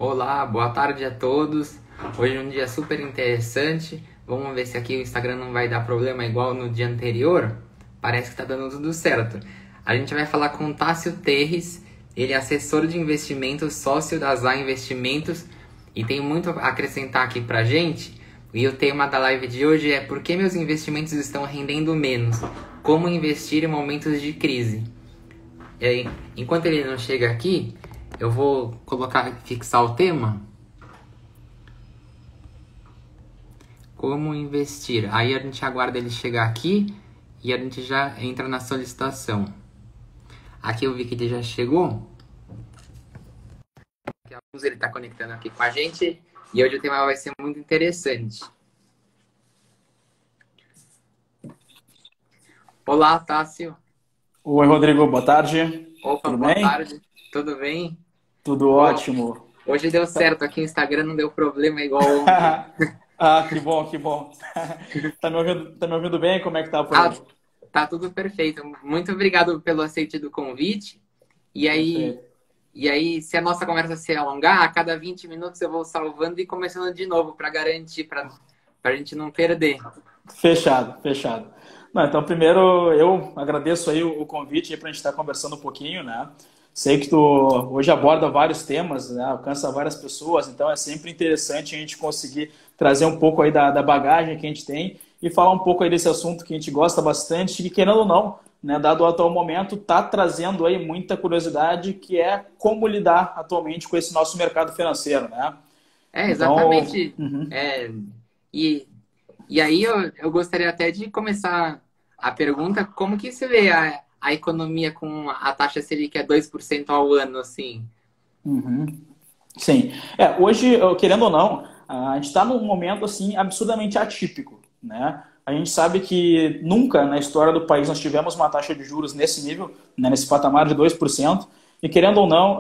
Olá, boa tarde a todos. Hoje é um dia super interessante. Vamos ver se aqui o Instagram não vai dar problema igual no dia anterior. Parece que tá dando tudo certo. A gente vai falar com o Tássio Terres. Ele é assessor de investimentos, sócio da Zá Investimentos e tem muito a acrescentar aqui pra gente. E o tema da live de hoje é: por que meus investimentos estão rendendo menos? Como investir em momentos de crise? E aí, enquanto ele não chega aqui, eu vou fixar o tema. Como investir? Aí a gente aguarda ele chegar aqui e a gente já entra na solicitação. Aqui eu vi que ele já chegou. Daqui a pouco ele está conectando aqui com a gente. E hoje o tema vai ser muito interessante. Olá, Tássio. Oi, Rodrigo, boa tarde. Opa, Tudo boa bem? tarde. Tudo bem? Tudo Bom, ótimo. hoje deu certo. Aqui no Instagram não deu problema igual ontem. Ah, que bom, que bom. Tá me ouvindo bem? Como é que tá por Ah, aí? tá tudo perfeito. Muito obrigado pelo aceite do convite. E aí, Perfeito. se a nossa conversa se alongar, a cada 20 minutos eu vou salvando e começando de novo para garantir, para a gente não perder. Fechado, fechado. Não, então, primeiro, eu agradeço aí o convite para a gente estar conversando um pouquinho, né? Sei que tu hoje aborda vários temas, né? Alcança várias pessoas, então é sempre interessante a gente conseguir trazer um pouco aí da bagagem que a gente tem e falar um pouco aí desse assunto que a gente gosta bastante e, querendo ou não, né, dado o atual momento, está trazendo aí muita curiosidade, que é como lidar atualmente com esse nosso mercado financeiro, né? É, Então, exatamente. É, e, e aí eu gostaria até de começar a pergunta, como que você vê a economia com a taxa Selic é 2% ao ano, assim? uhum. Sim. Hoje, querendo ou não, a gente está num momento assim absurdamente atípico, né? A gente sabe que nunca na história do país nós tivemos uma taxa de juros nesse nível, né, nesse patamar de 2%. E querendo ou não,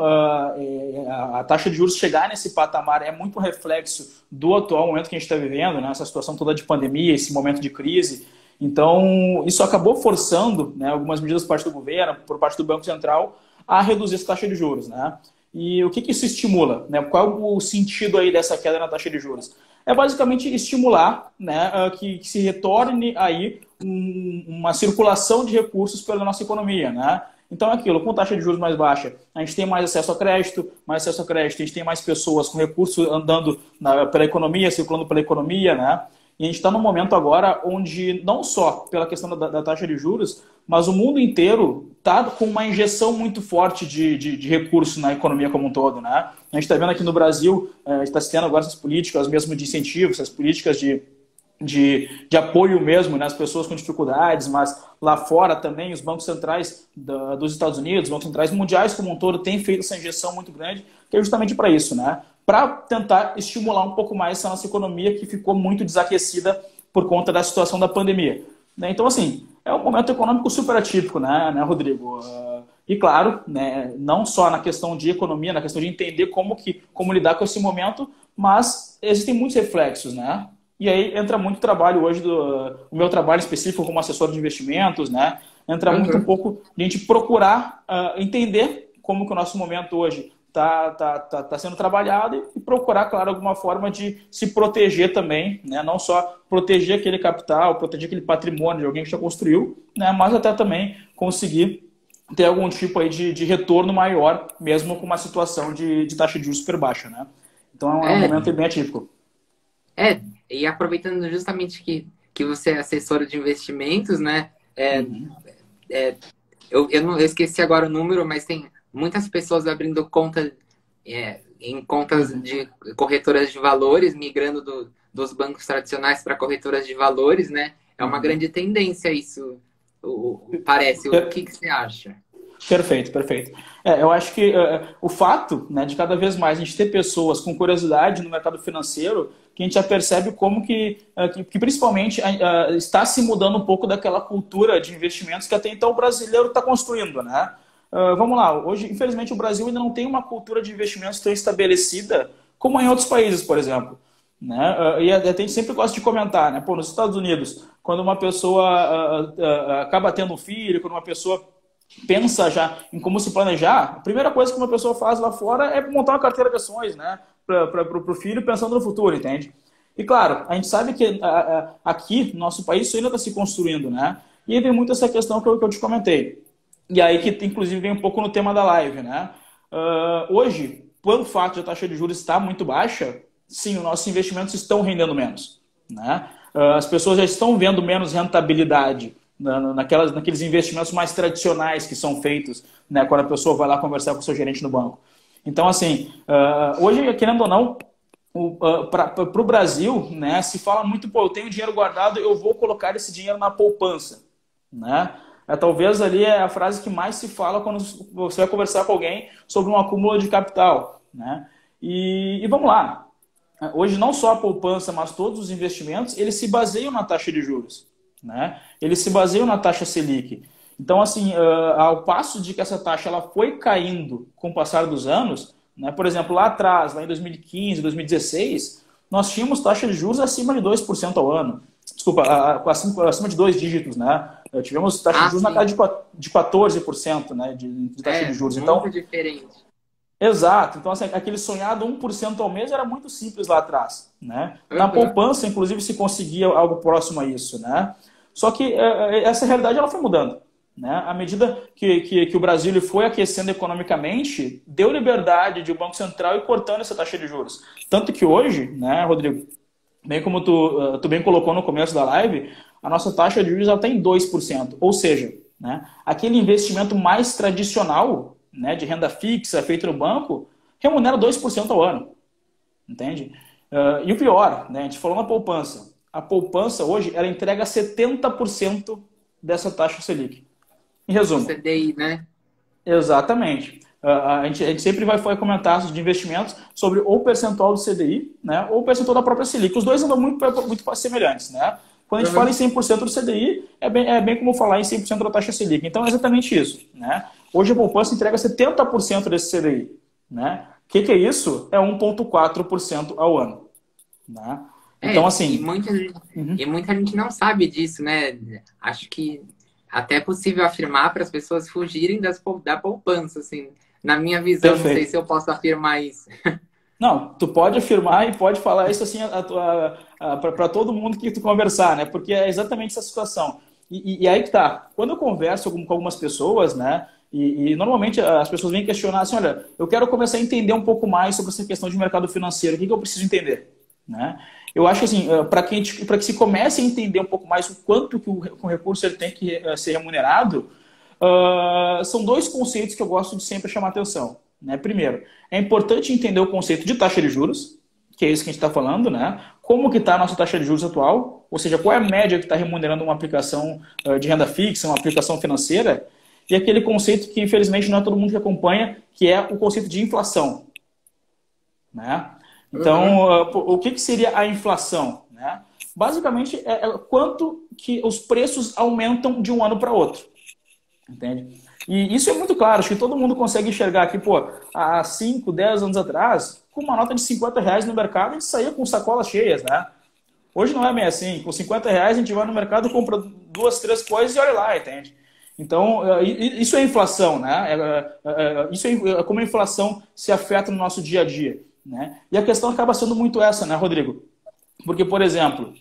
a taxa de juros chegar nesse patamar é muito reflexo do atual momento que a gente está vivendo, né? Essa situação toda de pandemia, esse momento de crise. Então, isso acabou forçando, né, algumas medidas por parte do governo, por parte do Banco Central, a reduzir essa taxa de juros, né? E o que isso estimula, né? Qual é o sentido aí dessa queda na taxa de juros? É basicamente estimular, né, que se retorne aí uma circulação de recursos pela nossa economia, né? Então é aquilo, com taxa de juros mais baixa, a gente tem mais acesso a crédito, a gente tem mais pessoas com recursos andando pela economia, circulando pela economia, né? E a gente está num momento agora onde, não só pela questão da taxa de juros, mas o mundo inteiro está com uma injeção muito forte de recursos na economia como um todo, né? A gente está vendo aqui no Brasil, a gente está tendo agora essas políticas mesmo de incentivo, essas políticas de apoio mesmo, né, às pessoas com dificuldades, mas lá fora também os bancos centrais dos Estados Unidos, os bancos centrais mundiais como um todo, têm feito essa injeção muito grande, que é justamente para isso, né? Para tentar estimular um pouco mais essa nossa economia que ficou muito desaquecida por conta da situação da pandemia. Né? Então, assim, é um momento econômico super atípico, né, Rodrigo? E claro, né, não só na questão de economia, na questão de entender como lidar com esse momento, mas existem muitos reflexos, né? E aí entra muito trabalho hoje, o meu trabalho específico como assessor de investimentos, né? Entra muito um Uhum. pouco de a gente procurar entender como que o nosso momento hoje tá sendo trabalhado e procurar, claro, alguma forma de se proteger também, né? Não só proteger aquele capital, proteger aquele patrimônio de alguém que já construiu, né? Mas até também conseguir ter algum tipo aí de retorno maior, mesmo com uma situação de taxa de juros super baixa, né? Então é um É, momento bem atípico. é, e aproveitando justamente que você é assessor de investimentos, né? Uhum. É, eu esqueci agora o número, mas tem muitas pessoas abrindo conta em contas Uhum. de corretoras de valores, migrando dos bancos tradicionais para corretoras de valores, né? É uma Uhum. grande tendência isso, parece. O Per- que você acha? Perfeito, perfeito. Eu acho que o fato, né, de cada vez mais a gente ter pessoas com curiosidade no mercado financeiro, que a gente já percebe como que principalmente está se mudando um pouco daquela cultura de investimentos que até então o brasileiro está construindo, né? Vamos lá, hoje, infelizmente, o Brasil ainda não tem uma cultura de investimentos tão estabelecida como em outros países, por exemplo. Né? E a gente sempre gosta de comentar, né? Pô, nos Estados Unidos, quando uma pessoa acaba tendo um filho, quando uma pessoa pensa já em como se planejar, a primeira coisa que uma pessoa faz lá fora é montar uma carteira de ações, né? para o filho pensando no futuro, entende? E claro, a gente sabe que aqui, no nosso país, isso ainda está se construindo, né? E aí vem muito essa questão que eu te comentei. E aí que, inclusive, vem um pouco no tema da live, né? Hoje, pelo fato de a taxa de juros estar muito baixa, sim, os nossos investimentos estão rendendo menos, né? As pessoas já estão vendo menos rentabilidade naqueles investimentos mais tradicionais que são feitos, né, quando a pessoa vai lá conversar com o seu gerente no banco. Então, assim, hoje, querendo ou não, para o Brasil, né, se fala muito, pô, eu tenho dinheiro guardado, eu vou colocar esse dinheiro na poupança, né? Talvez ali é a frase que mais se fala quando você vai conversar com alguém sobre um acúmulo de capital, né? E vamos lá. Hoje não só a poupança, mas todos os investimentos, eles se baseiam na taxa de juros, né? Eles se baseiam na taxa Selic. Então, assim, ao passo de que essa taxa ela foi caindo com o passar dos anos, né? Por exemplo, lá atrás, lá em 2015, 2016, nós tínhamos taxa de juros acima de 2% ao ano. Desculpa, acima de 2 dígitos, né? Tivemos taxa de juros na casa de 14%, né? De taxa de juros. Então, muito diferente. Exato. Então, assim, aquele sonhado 1% ao mês era muito simples lá atrás, né? Na poupança, inclusive, se conseguia algo próximo a isso, né? Só que essa realidade ela foi mudando, né? À medida que o Brasil foi aquecendo economicamente, deu liberdade de o Banco Central ir cortando essa taxa de juros. Tanto que hoje, né, Rodrigo, bem como tu bem colocou no começo da live, a nossa taxa de juros está em 2%. Ou seja, né, aquele investimento mais tradicional, né, de renda fixa feito no banco, remunera 2% ao ano. Entende? E o pior, né, a gente falou na poupança. A poupança hoje ela entrega 70% dessa taxa Selic. Em resumo. O CDI, né? Exatamente. A gente sempre vai comentar de investimentos sobre ou o percentual do CDI, né, ou o percentual da própria Selic. Os dois andam muito semelhantes, né? Quando a gente fala em 100% do CDI, é bem como falar em 100% da taxa Selic. Então é exatamente isso, né? Hoje a poupança entrega 70% desse CDI, né? O que é isso? É 1,4% ao ano, né? Então, assim... E muita gente não sabe disso, né? Acho que até é possível afirmar para as pessoas fugirem da poupança, assim. Na minha visão, Perfeito. Não sei se eu posso afirmar isso. Não, tu pode afirmar e pode falar isso assim para todo mundo que tu conversar, né? Porque é exatamente essa situação. E aí que tá. Quando eu converso com algumas pessoas, né? E normalmente as pessoas vêm questionar assim, olha, eu quero começar a entender um pouco mais sobre essa questão de mercado financeiro. O que eu preciso entender? Né? Eu acho que assim, para que se comece a entender um pouco mais o quanto que o recurso ele tem que ser remunerado, são dois conceitos que eu gosto de sempre chamar atenção. Né? Primeiro, é importante entender o conceito de taxa de juros, que é isso que a gente está falando, né? Como que está a nossa taxa de juros atual, ou seja, qual é a média que está remunerando uma aplicação de renda fixa, uma aplicação financeira, e aquele conceito que infelizmente não é todo mundo que acompanha, que é o conceito de inflação. Né? Então, o que seria a inflação? Né? Basicamente, é quanto que os preços aumentam de um ano para outro. Entende? E isso é muito claro, acho que todo mundo consegue enxergar aqui, pô, há 5, 10 anos atrás, com uma nota de R$50 no mercado, a gente saía com sacolas cheias, né? Hoje não é bem assim, com R$50 a gente vai no mercado, compra 2, 3 coisas e olha lá, entende? Então, isso é inflação, né? Isso é como a inflação se afeta no nosso dia a dia, né? E a questão acaba sendo muito essa, né, Rodrigo? Porque, por exemplo,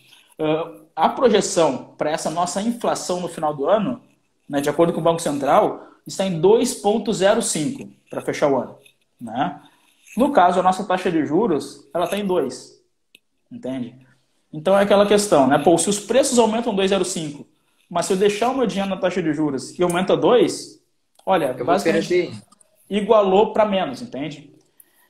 a projeção para essa nossa inflação no final do ano, né, de acordo com o Banco Central, está em 2,05 para fechar o ano. Né? No caso, a nossa taxa de juros ela está em 2. Entende? Então é aquela questão, né? Pô, se os preços aumentam 2,05, mas se eu deixar o meu dinheiro na taxa de juros e aumenta 2, olha, basicamente igualou para menos, entende?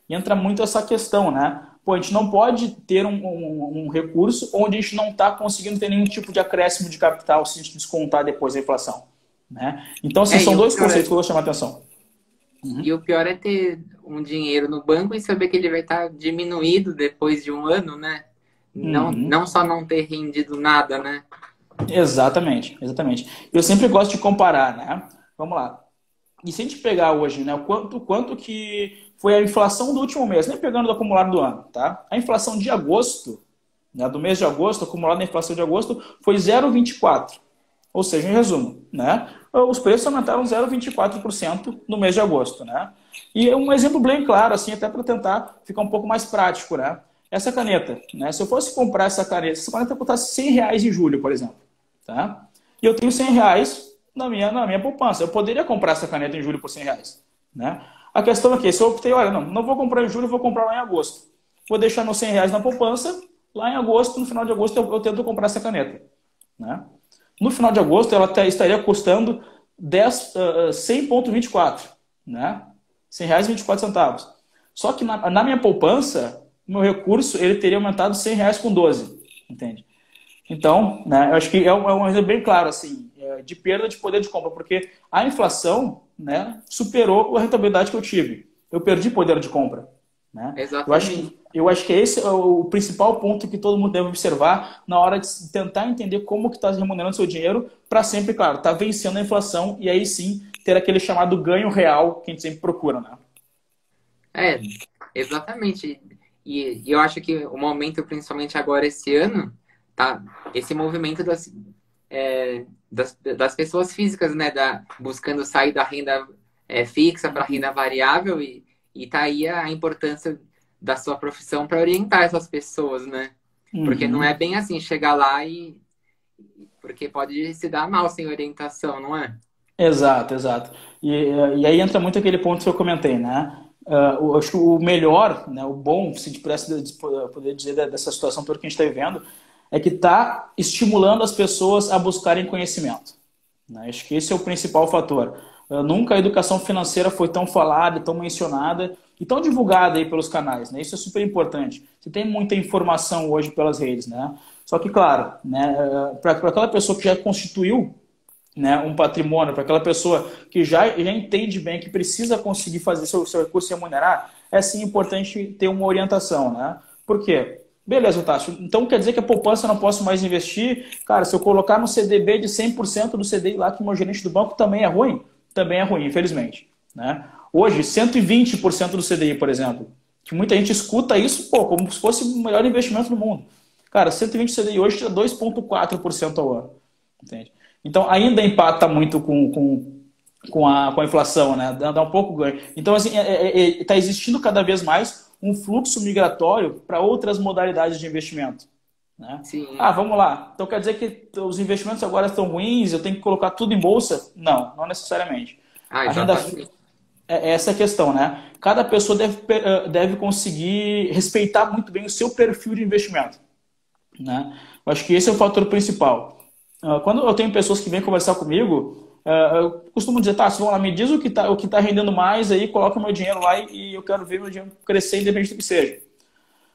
E entra muito essa questão, né? Pô, a gente não pode ter um recurso onde a gente não está conseguindo ter nenhum tipo de acréscimo de capital se a gente descontar depois da inflação. Né? Então, assim, são dois conceitos que eu vou chamar a atenção. E o pior é ter um dinheiro no banco e saber que ele vai estar diminuído depois de um ano, né? Não só não ter rendido nada, né? Exatamente, exatamente. Eu sempre gosto de comparar, né? Vamos lá. E se a gente pegar hoje, né, quanto que foi a inflação do último mês, nem pegando o acumulado do ano, tá? A inflação de agosto, né, do mês de agosto, acumulado na inflação de agosto, foi 0,24. Ou seja, em resumo, né? os preços aumentaram 0,24% no mês de agosto, né? E é um exemplo bem claro, assim, até para tentar ficar um pouco mais prático, né? Essa caneta, né? Se eu fosse comprar essa caneta custasse R$ 100 em julho, por exemplo, tá? E eu tenho R$ 100 na minha poupança. Eu poderia comprar essa caneta em julho por R$ 100, né? A questão é que se eu optei, olha, não vou comprar em julho, vou comprar lá em agosto. Vou deixar meus R$ 100 na poupança, lá em agosto, no final de agosto eu tento comprar essa caneta, né? No final de agosto ela estaria custando 100,24, né? R$ 100,24. Só que na minha poupança, o meu recurso ele teria aumentado R$ 100 com 12, entende? Então, né, eu acho que é um exemplo bem claro, assim, de perda de poder de compra, porque a inflação, né, superou a rentabilidade que eu tive. Eu perdi poder de compra, né? Exatamente. Eu acho que esse é o principal ponto que todo mundo deve observar na hora de tentar entender como que está remunerando seu dinheiro para sempre, claro, estar vencendo a inflação e aí sim ter aquele chamado ganho real que a gente sempre procura, né? É, exatamente. E eu acho que o momento, principalmente agora esse ano, tá? Esse movimento das pessoas físicas, né? Buscando sair da renda fixa para renda variável e tá aí a importância da sua profissão para orientar essas pessoas, né? Porque não é Uhum. bem assim chegar lá porque pode se dar mal sem orientação, não é? Exato, exato. E aí entra muito aquele ponto que eu comentei, né? Eu acho que o melhor, né, o bom, se a gente pudesse poder dizer dessa situação toda que a gente está vivendo, é que está estimulando as pessoas a buscarem conhecimento, né? Acho que esse é o principal fator. Nunca a educação financeira foi tão falada, tão mencionada e tão divulgada aí pelos canais, né? Isso é super importante. Você tem muita informação hoje pelas redes, né? Só que, claro, né, para aquela pessoa que já constituiu, né, um patrimônio, para aquela pessoa que já entende bem que precisa conseguir fazer seu recurso se remunerar, é sim importante ter uma orientação, né? Por quê? Beleza, Tássio. Então quer dizer que a poupança eu não posso mais investir? Cara, se eu colocar no CDB de 100% do CDI lá que o meu gerente do banco também é ruim? Também é ruim, infelizmente, né? Hoje, 120% do CDI, por exemplo, que muita gente escuta isso, pô, como se fosse o melhor investimento do mundo. Cara, 120 CDI hoje tira 2,4% ao ano, entende? Então, ainda empata muito com a inflação, né? Dá um pouco ganho. Então, assim, está existindo cada vez mais um fluxo migratório para outras modalidades de investimento, né? Ah, Sim. vamos lá. Então, quer dizer que os investimentos agora estão ruins, eu tenho que colocar tudo em bolsa? Não, não necessariamente. Ah, A renda exatamente. é essa a questão, né? Cada pessoa deve conseguir respeitar muito bem o seu perfil de investimento, né? Eu acho que esse é o fator principal. Quando eu tenho pessoas que vêm conversar comigo, eu costumo dizer, tá, vamos lá, me diz o que tá rendendo mais aí, coloca o meu dinheiro lá e eu quero ver meu dinheiro crescer independente do que seja.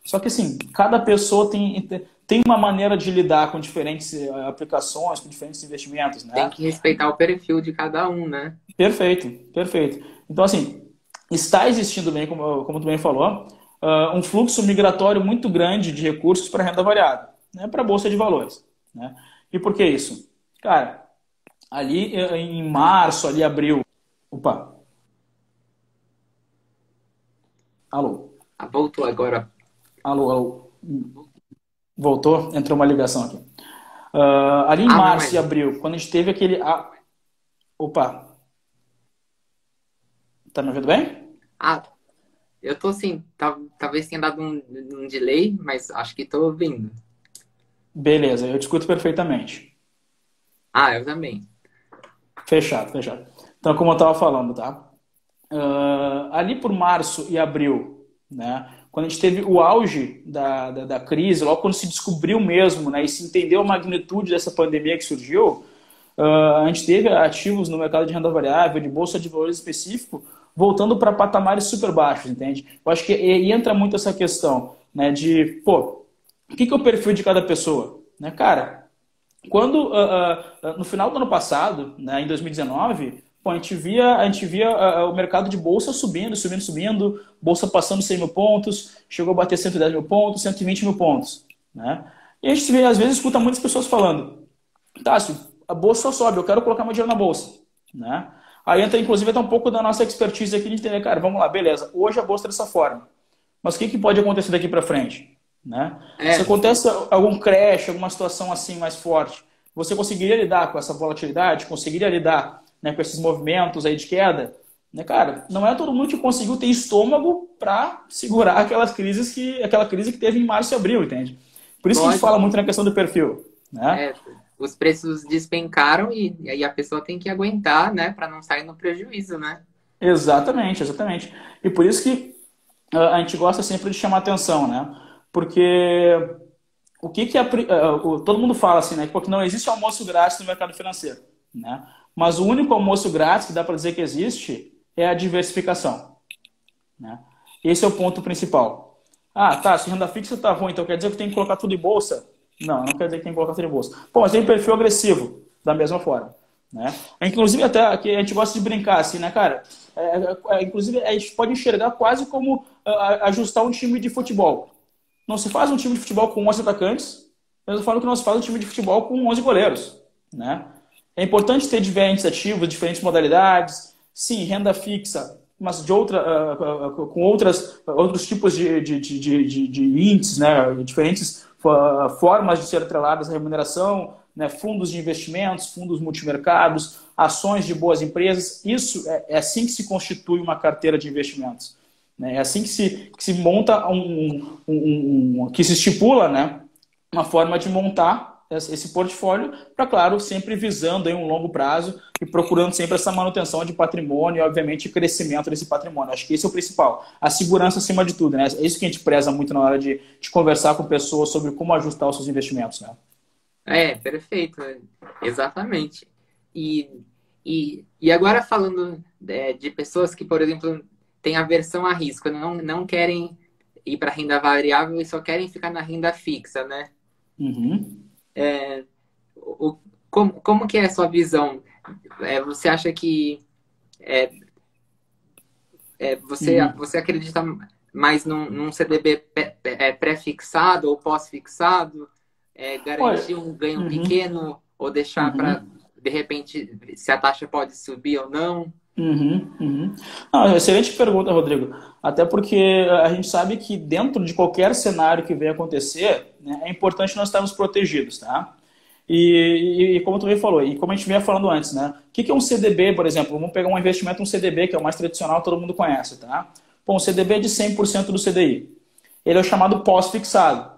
Só que assim, cada pessoa tem uma maneira de lidar com diferentes aplicações, com diferentes investimentos, Tem né? que respeitar o perfil de cada um, né? Perfeito, perfeito. Então assim, está existindo bem, como tu bem falou, um fluxo migratório muito grande de recursos para renda variável, né? Para a Bolsa de Valores, né? E por que isso? Cara, ali em março, ali abril. Opa, alô, Ah, voltou agora. alô, alô. Voltou? Entrou uma ligação aqui. Ali em Ah, não, março mas. e abril, quando a gente teve aquele. Opa, tá me ouvindo bem? Ah, eu tô assim, talvez tenha dado um delay, mas acho que tô ouvindo. Beleza, eu te escuto perfeitamente. Ah, eu também. Fechado, fechado. Então, como eu estava falando, tá? Ali por março e abril, né? Quando a gente teve o auge da crise, logo quando se descobriu mesmo, né? E se entendeu a magnitude dessa pandemia que surgiu, a gente teve ativos no mercado de renda variável, de bolsa de valores específico, voltando para patamares super baixos, entende? Eu acho que entra muito essa questão, né? De, pô, o que é o perfil de cada pessoa, né? Cara, quando no final do ano passado, né, em 2019, pô, a gente via o mercado de bolsa subindo, subindo, subindo, bolsa passando 100 mil pontos, chegou a bater 110 mil pontos, 120 mil pontos, né? E a gente vê, às vezes escuta muitas pessoas falando, Tássio, a bolsa só sobe, eu quero colocar meu dinheiro na bolsa, né? Aí entra, inclusive, até um pouco da nossa expertise aqui de entender, cara, vamos lá, beleza, hoje a bolsa é dessa forma, mas o que pode acontecer daqui para frente, né? Se É, acontece algum crash, alguma situação assim mais forte, você conseguiria lidar com essa volatilidade? Conseguiria lidar né, com esses movimentos aí de queda, né, cara, não é todo mundo que conseguiu ter estômago para segurar aquela crise que teve em março e abril, entende? Por isso que a gente fala Lógico. muito na questão do perfil, né? É, os preços despencaram e aí a pessoa tem que aguentar, né, para não sair no prejuízo, né? Exatamente, exatamente. E por isso que a gente gosta sempre de chamar atenção, né? Porque o que que todo mundo fala assim, né? Porque não existe almoço grátis no mercado financeiro, né? Mas o único almoço grátis que dá para dizer que existe é a diversificação, né? Esse é o ponto principal. Ah, tá, se renda fixa tá ruim, então quer dizer que tem que colocar tudo em bolsa? Não, não quer dizer que tem que colocar tudo em bolsa. Pô, mas tem perfil agressivo, da mesma forma, né? Inclusive, até aqui a gente gosta de brincar assim, né, cara? Inclusive, a gente pode enxergar quase como ajustar um time de futebol. Não se faz um time de futebol com 11 atacantes, mas eu falo que não se faz um time de futebol com 11 goleiros, né? É importante ter diferentes ativos, diferentes modalidades, sim, renda fixa, mas com outros tipos de índices, né? Diferentes formas de ser atreladas à remuneração, né? Fundos de investimentos, fundos multimercados, ações de boas empresas. Isso é assim que se constitui uma carteira de investimentos. Né? É assim que se monta, que se estipula, né? Uma forma de montar esse portfólio para, claro, sempre visando aí um longo prazo e procurando sempre essa manutenção de patrimônio e, obviamente, crescimento desse patrimônio. Acho que esse é o principal. A segurança acima de tudo, né? É isso que a gente preza muito na hora de conversar com pessoas sobre como ajustar os seus investimentos, né? Perfeito. Exatamente. E, e agora falando de pessoas que, por exemplo, têm aversão a risco, não querem ir para renda variável e só querem ficar na renda fixa, né? Uhum. Como que é a sua visão? Você acha que Uhum. você acredita mais num CDB pré-fixado ou pós-fixado? Olha, Garantir um ganho uhum. pequeno ou deixar para, Uhum. de repente, se a taxa pode subir ou não? Uhum, uhum. Não, excelente pergunta, Rodrigo. Até porque a gente sabe que dentro de qualquer cenário que venha acontecer, né, é importante nós estarmos protegidos, tá? E como tu me falou, e como a gente vinha falando antes, né? O que é um CDB, por exemplo? Vamos pegar um investimento, um CDB, que é o mais tradicional, todo mundo conhece, tá? Bom, um CDB é de 100% do CDI. Ele é o chamado pós-fixado.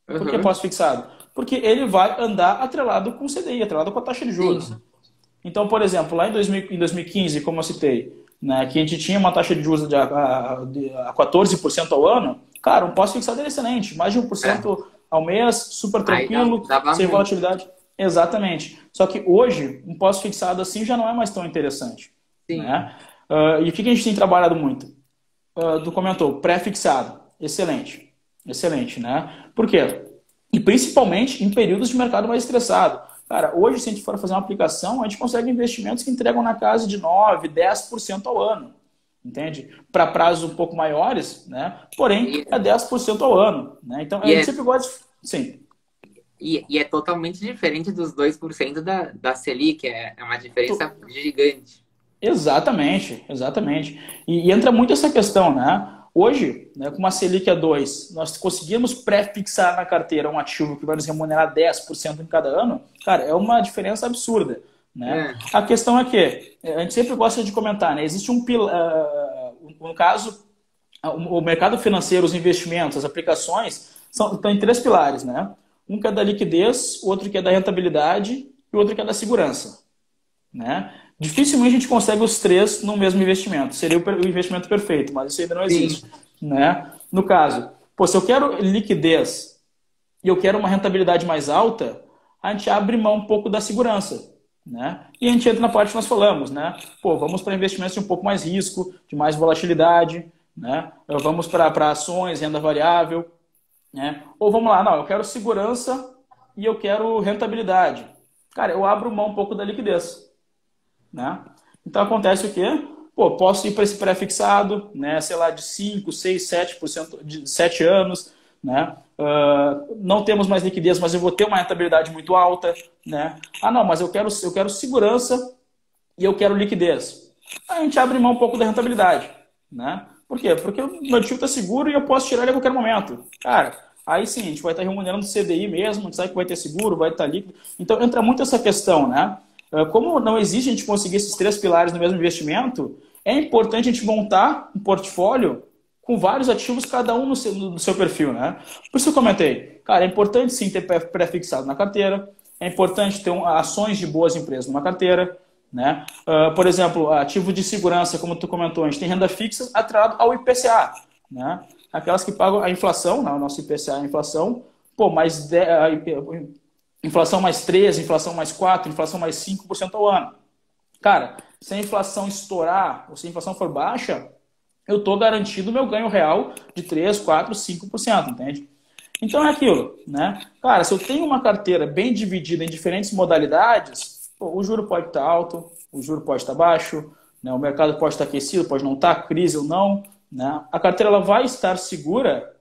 Por que Uhum. pós-fixado? Porque ele vai andar atrelado com o CDI, atrelado com a taxa de juros. Sim. Então, por exemplo, lá em 2015, como eu citei, né, que a gente tinha uma taxa de juros de 14% ao ano, cara, um pós-fixado é excelente, mais de um por É. cento ao mês, super Aí tranquilo, dava sem muito. volatilidade. Exatamente. Só que hoje, um pós-fixado assim já não é mais tão interessante. Sim. Né? E o que a gente tem trabalhado muito? Tu comentou, pré-fixado. Excelente. Excelente, né? Por quê? E principalmente em períodos de mercado mais estressado. Cara, hoje, se a gente for fazer uma aplicação, a gente consegue investimentos que entregam na casa de 9, 10% ao ano. Entende? Para prazos um pouco maiores, né? Porém, E, é 10% ao ano. Né? Então, a e, gente é, sempre gosta de... Sim. e é totalmente diferente dos 2% da Selic. É uma diferença gigante. Exatamente, exatamente. E entra muito essa questão, né? Hoje, né, com uma Selic a 2, nós conseguimos pré-fixar na carteira um ativo que vai nos remunerar 10% em cada ano, cara, é uma diferença absurda, né? É. A questão é que, a gente sempre gosta de comentar, né? Existe no caso, o mercado financeiro, os investimentos, as aplicações, estão em três pilares, né? Um que é da liquidez, outro que é da rentabilidade e outro que é da segurança, né? Dificilmente a gente consegue os três no mesmo investimento. Seria o investimento perfeito, mas isso ainda não Sim. existe, né? No caso, pô, se eu quero liquidez e eu quero uma rentabilidade mais alta, a gente abre mão um pouco da segurança, né? E a gente entra na parte que nós falamos, né? Pô, vamos para investimentos de um pouco mais risco, de mais volatilidade, né? Vamos para ações, renda variável, né? Ou vamos lá, não, eu quero segurança e eu quero rentabilidade. Cara, eu abro mão um pouco da liquidez, né? Então acontece o quê? Pô, posso ir para esse pré-fixado, né? Sei lá, de 5, 6, 7% de 7 anos, né? Não temos mais liquidez, mas eu vou ter uma rentabilidade muito alta, né? Ah, não, mas eu quero segurança e eu quero liquidez. Aí a gente abre mão um pouco da rentabilidade, né? Por quê? Porque o meu ativo está seguro e eu posso tirar ele a qualquer momento. Cara, aí sim, a gente vai estar remunerando o CDI mesmo, a gente sabe que vai ter seguro, vai estar líquido. Então entra muito essa questão, né? Como não existe a gente conseguir esses 3 pilares no mesmo investimento, é importante a gente montar um portfólio com vários ativos, cada um no seu perfil, né? Por isso eu comentei, cara, é importante sim ter pré-fixado na carteira, é importante ter ações de boas empresas numa carteira, né? Por exemplo, ativo de segurança, como tu comentou, a gente tem renda fixa atrelado ao IPCA, né? Aquelas que pagam a inflação, né? O nosso IPCA é a inflação, pô, inflação mais 13, inflação mais 4, inflação mais 5% ao ano. Cara, se a inflação estourar, ou se a inflação for baixa, eu estou garantido o meu ganho real de 3, 4, 5%, entende? Então é aquilo, né? Cara, se eu tenho uma carteira bem dividida em diferentes modalidades, pô, o juro pode estar alto, o juro pode estar baixo, né? O mercado pode estar aquecido, pode não estar, crise ou não, né? A carteira ela vai estar segura,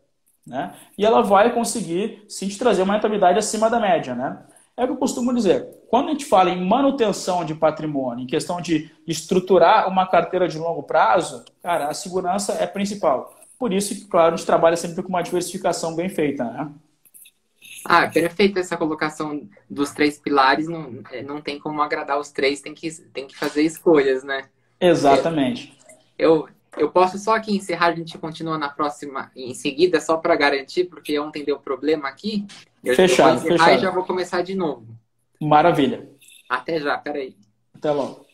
né? E ela vai conseguir sim te trazer uma rentabilidade acima da média, né? É o que eu costumo dizer. Quando a gente fala em manutenção de patrimônio, em questão de estruturar uma carteira de longo prazo, cara, a segurança é principal. Por isso que, claro, a gente trabalha sempre com uma diversificação bem feita, né? Ah, perfeita essa colocação dos 3 pilares. Não, não tem como agradar os três, tem que fazer escolhas, né? Exatamente. Eu posso só aqui encerrar, a gente continua na próxima, em seguida, só para garantir, porque ontem deu problema aqui. Eu vou Fechado, encerrar e fechado. já vou começar de novo. Maravilha. Até já, peraí. Até logo.